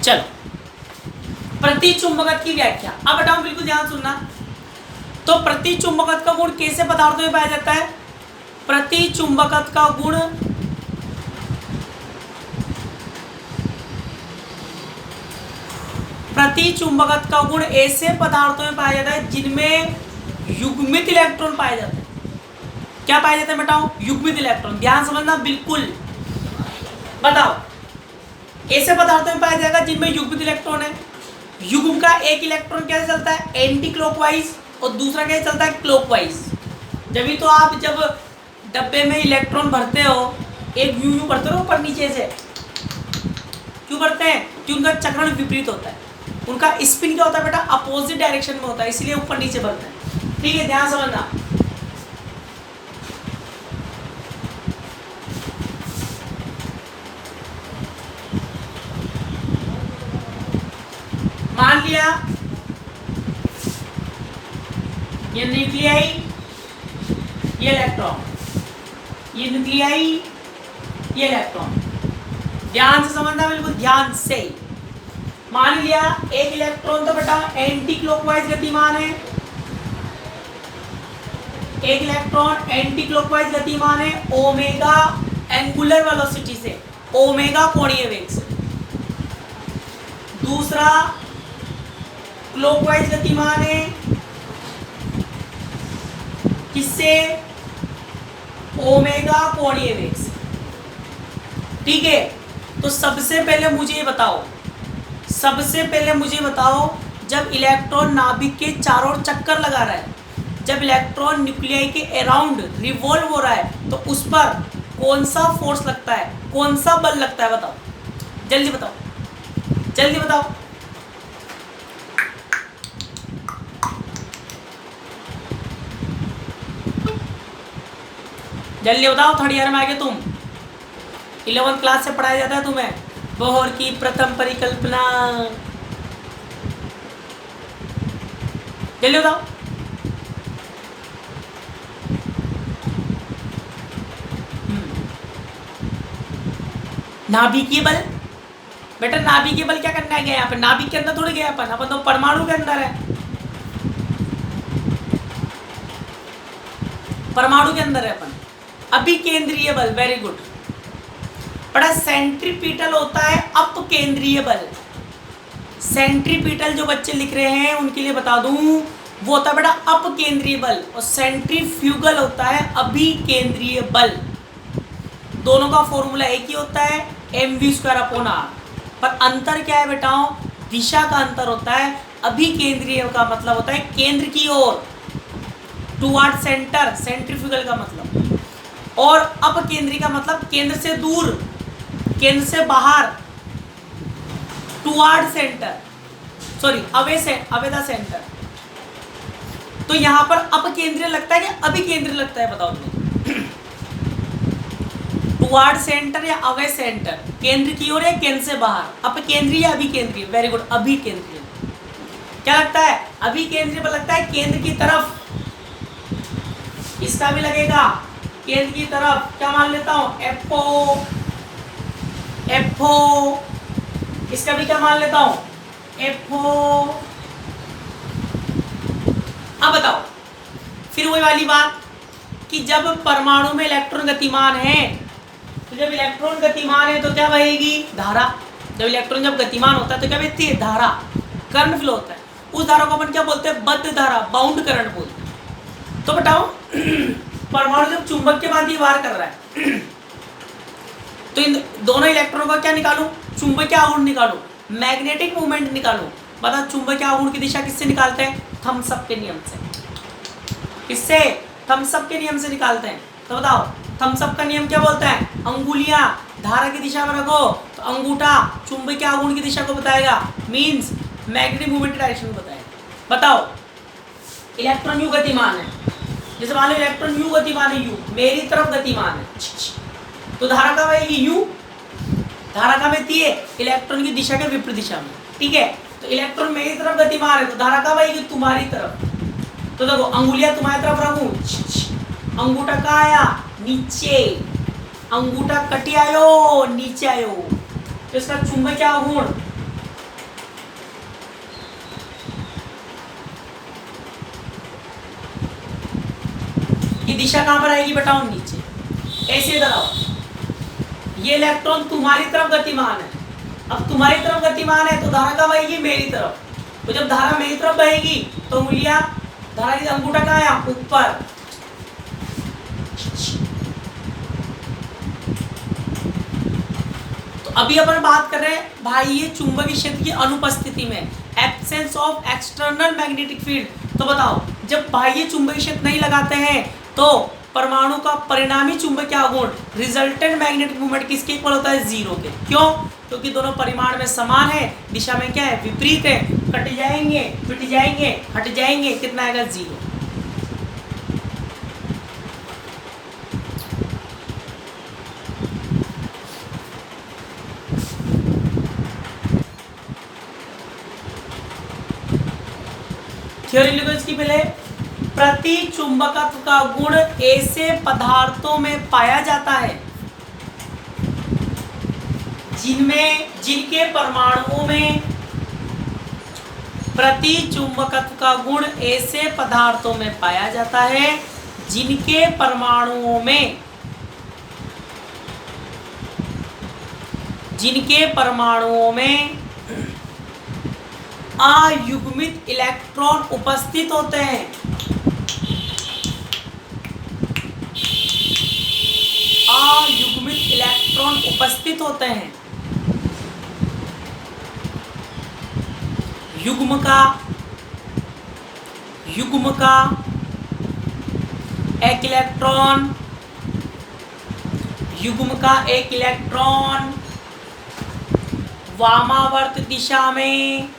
चलो, प्रतिचुंबकत्व की व्याख्या। अब बताओ, बिल्कुल ध्यान सुनना। तो प्रतिचुंबकत्व का गुण कैसे पदार्थों में पाया जाता है? प्रतिचुंबकत्व का गुण प्रतिचुंबकत्व का गुण ऐसे पदार्थों में पाया जाता है जिनमें युग्मित इलेक्ट्रॉन पाए जाते हैं। क्या पाए जाते हैं बताओ? युग्मित इलेक्ट्रॉन। ध्यान समझना बिल्कुल। बताओ, ऐसे पदार्थों में पाया जाएगा जिनमें युग्मित इलेक्ट्रॉन है। युग्म का एक इलेक्ट्रॉन कैसे चलता है? एंटी क्लॉकवाइज, और दूसरा कैसे चलता है? क्लॉकवाइज। जब तो आप जब डब्बे में इलेक्ट्रॉन भरते हो, एक यूं यूं भरते हो ऊपर नीचे से, क्यों भरते हैं? कि उनका चक्रण विपरीत होता है। उनका स्पिन क्या होता है बेटा? अपोजिट डायरेक्शन में होता है, इसलिए ऊपर नीचे भरते हैं। ठीक है, ध्यान समझना। मान लिया ये न्यूक्लियाई, ये इलेक्ट्रॉन, ये न्यूक्लियाई, ये इलेक्ट्रॉन। ध्यान से समझना, बिल्कुल ध्यान से। मान लिया एक इलेक्ट्रॉन तो बेटा एंटी क्लॉकवाइज गतिमान है, एक इलेक्ट्रॉन एंटी क्लॉकवाइज गतिमान है ओमेगा एंगुलर वेलोसिटी से, ओमेगा कोणीय वेग से। दूसरा क्लॉकवाइज गतिमान है किससे? ओमेगा कोणीय वेग से। ठीक है, तो सबसे पहले मुझे बताओ, जब इलेक्ट्रॉन नाभिक के चारों ओर चक्कर लगा रहा है, जब इलेक्ट्रॉन न्यूक्लियाई के अराउंड रिवॉल्व हो रहा है, तो उस पर कौन सा फोर्स लगता है, कौन सा बल लगता है? बताओ, जल्दी बताओ, जल्दी बताओ। जल्दी बताओ, थर्ड ईयर में आगे तुम, 11th क्लास से पढ़ाया जाता है तुम्हें बोहर की प्रथम परिकल्पना। जल्दी बताओ। नाभिकीय बल। बेटा नाभिकीय बल क्या करना है? यहाँ पे नाभिक के अंदर थोड़ी गया अपन तो परमाणु के अंदर है, परमाणु के अंदर है अपन। अभिकेंद्रीय बल, वेरी गुड। बड़ा सेंट्रीपिटल होता है अपकेंद्रीय बल। सेंट्रीपिटल जो बच्चे लिख रहे हैं उनके लिए बता दूं, वो होता है बेटा अपकेंद्रीय बल, और सेंट्रीफ्यूगल होता है अभिकेंद्रीय बल। दोनों का फॉर्मूला एक ही होता है, mv²/r। पर अंतर क्या है बेटाओं? दिशा का अंतर होता है। अभिकेंद्रीय का मतलब होता है केंद्र की ओर, टुवर्ड सेंटर, सेंट्रीफ्यूगल का मतलब। और अपकेंद्रीय का मतलब केंद्र से दूर, केंद्र से बाहर, toward centre, sorry away the centre. तो यहां पर अपकेंद्रीय लगता है कि अभिकेंद्रीय लगता है? बताओ तुम। टुवर्ड सेंटर या अवे सेंटर, केंद्र की ओर या केंद्र से बाहर, अपकेंद्रीय या अभिकेंद्रीय? Very good, अभिकेंद्रीय। क्या लगता है? अभिकेंद्रीय पर लगता है केंद्र की तरफ। इसका भी लगेगा केंद्र की तरफ। क्या मान लेता हूं? एफओ। इसका भी क्या मान लेता हूं? एफओ। अब बताओ, फिर वही वाली बात कि जब परमाणु में इलेक्ट्रॉन गतिमान है, तो जब इलेक्ट्रॉन गतिमान है तो क्या बहेगी? धारा। जब इलेक्ट्रॉन जब गतिमान होता है तो क्या बहती है? धारा, करंट फ्लो होता है। उस धारा को अपन क्या बोलते हैं? बद्ध धारा, बाउंड करंट बोलते हैं। तो बताओ, परमाणु जब चुंबक के बाद वार कर रहा है, तो इन दोनों इलेक्ट्रॉनों का क्या निकालूं? चुंबकीय आघूर्ण निकालूं, मैग्नेटिक मूवमेंट निकालूं। बता, चुंबकीय आघूर्ण की दिशा किससे निकालते हैं? थम्स अप के नियम से। किससे? थम्स अप के नियम से निकालते हैं। तो बताओ, थम्स अप का नियम क्या बोलता है? अंगुलियां धारा की दिशा में रखो तो अंगूठा चुंबकीय आघूर्ण की दिशा को बताएगा, मींस मैग्नेटिक मूवमेंट डायरेक्शन को बताएगा। बताओ, इलेक्ट्रॉन यू गतिमान है, जैसे मान लो इलेक्ट्रॉन यू गतिमान है, यू मेरी तरफ गतिमान है, तो धारा कहाँ बहेगी? यू। धारा कहाँ बहती है? इलेक्ट्रॉन की दिशा के विपरीत दिशा में। ठीक है, तो इलेक्ट्रॉन मेरी तरफ गतिमान है, तो धारा कहाँ बहेगी? तुम्हारी तरफ। तो देखो, अंगुलियां तुम्हारी तरफ रखूं, अंगूठा कहाँ आया? नीचे। अंगूठा कटी आयो, नीचे आयो, तो इसका चुंबकीय आघूर्ण दिशा कहाँ पर आएगी बताओ, नीचे। ऐसे इधर आओ, ये इलेक्ट्रॉन तुम्हारी तरफ गतिमान है, अब तुम्हारी तरफ गतिमान है तो धारा कहाँ बहेगी, मेरी तरफ। तो जब धारा मेरी तरफ बहेगी तो उंगलियां, धारा की अंगूठा कहाँ है, ऊपर। तो अभी अपन बात कर रहे हैं भाई ये चुंबकीय क्षेत्र की अनुपस्थिति में, absence of external magnetic field. तो बताओ जब बाह्य चुंबकीय क्षेत्र नहीं लगाते हैं तो परमाणु का परिणामी चुंबकीय आघूर्ण, रिजल्टेंट मैग्नेटिक मूवमेंट किसके इक्वल होता है, जीरो के। क्यों? क्योंकि दोनों परिमाण में समान है, दिशा में क्या है, विपरीत है। कट जाएंगे, मिट जाएंगे, हट जाएंगे, कितना आएगा, जीरो। थ्योरी लिखो इसकी पहले। प्रति चुंबकत्व का गुण ऐसे पदार्थों में पाया जाता है जिनके परमाणुओं में, प्रति चुंबकत्व का गुण ऐसे पदार्थों में पाया जाता है जिनके परमाणुओं में अयुग्मित इलेक्ट्रॉन उपस्थित होते हैं। अयुग्मित इलेक्ट्रॉन उपस्थित होते हैं। युग्म का एक इलेक्ट्रॉन, युग्म का एक इलेक्ट्रॉन वामावर्त दिशा में,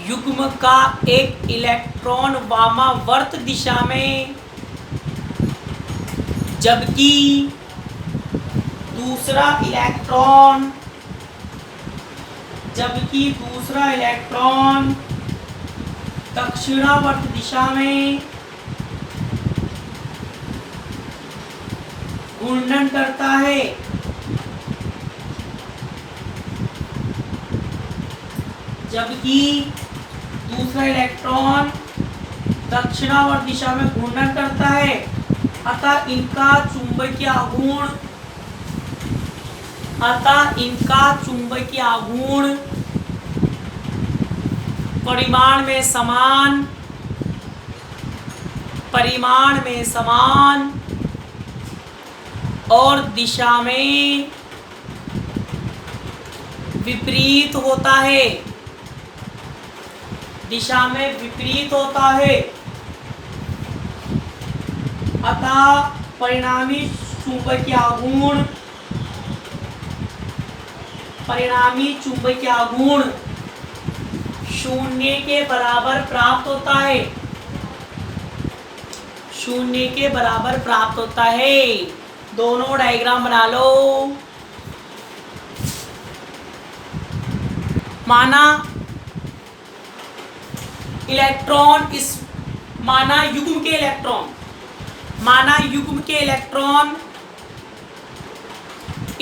युग्म का एक इलेक्ट्रॉन वामावर्त दिशा में, जबकि दूसरा इलेक्ट्रॉन दक्षिणावर्त दिशा में घूर्णन करता है। जबकि दूसरा इलेक्ट्रॉन दक्षिणावर्त दिशा में घूर्णन करता है, अतः इनका चुंबकीय आघूर्ण परिमाण में समान और दिशा में विपरीत होता है। अतः परिणामी चुंबकीय आघूर्ण शून्य के बराबर प्राप्त होता है। दोनों डायग्राम बना लो। माना युग्म के इलेक्ट्रॉन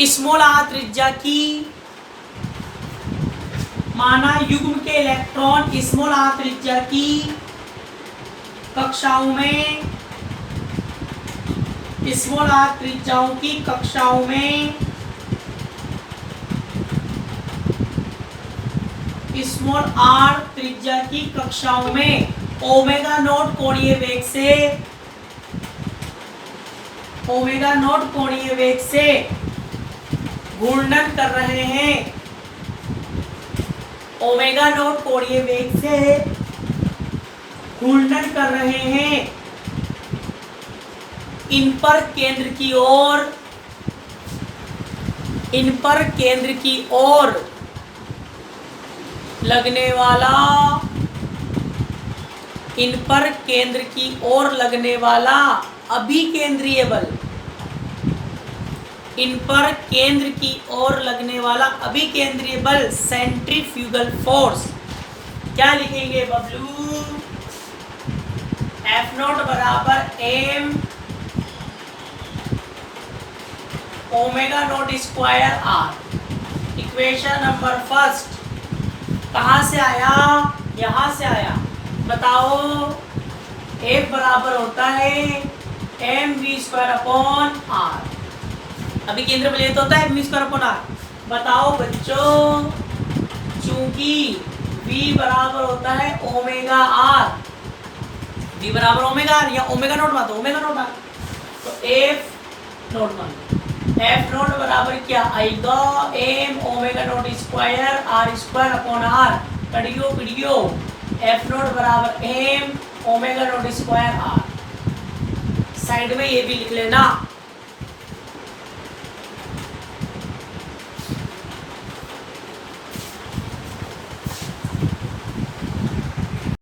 स्मॉल आर त्रिज्या की कक्षाओं में, स्मॉल आर त्रिज्याओं की कक्षाओं में ओमेगा नॉट कोणीय वेग से घूर्णन कर रहे हैं। ओमेगा नॉट कोणीय वेग से घूर्णन कर रहे हैं। इन पर केंद्र की ओर लगने वाला अभिकेंद्रीय बल, सेंट्रीफ्यूगल फोर्स क्या लिखेंगे बबलू? F नॉट बराबर m omega not square r। Equation number first कहाँ से आया? यहाँ से आया। बताओ F बराबर होता है M V square upon R. अभी केंद्र वलय तो होता है M V square upon R. बताओ बच्चों, चूंकि V बराबर होता है ओमेगा आर, V बराबर ओमेगा आर या ओमेगा नॉट बात, ओमेगा नॉट आर, तो F नॉट मान, F नॉट बराबर क्या आएगा, M omega not square R square upon R. कड़ियो पिड़ियो, F नॉट बराबर M omega not square R. Side में ये भी लिख लेना।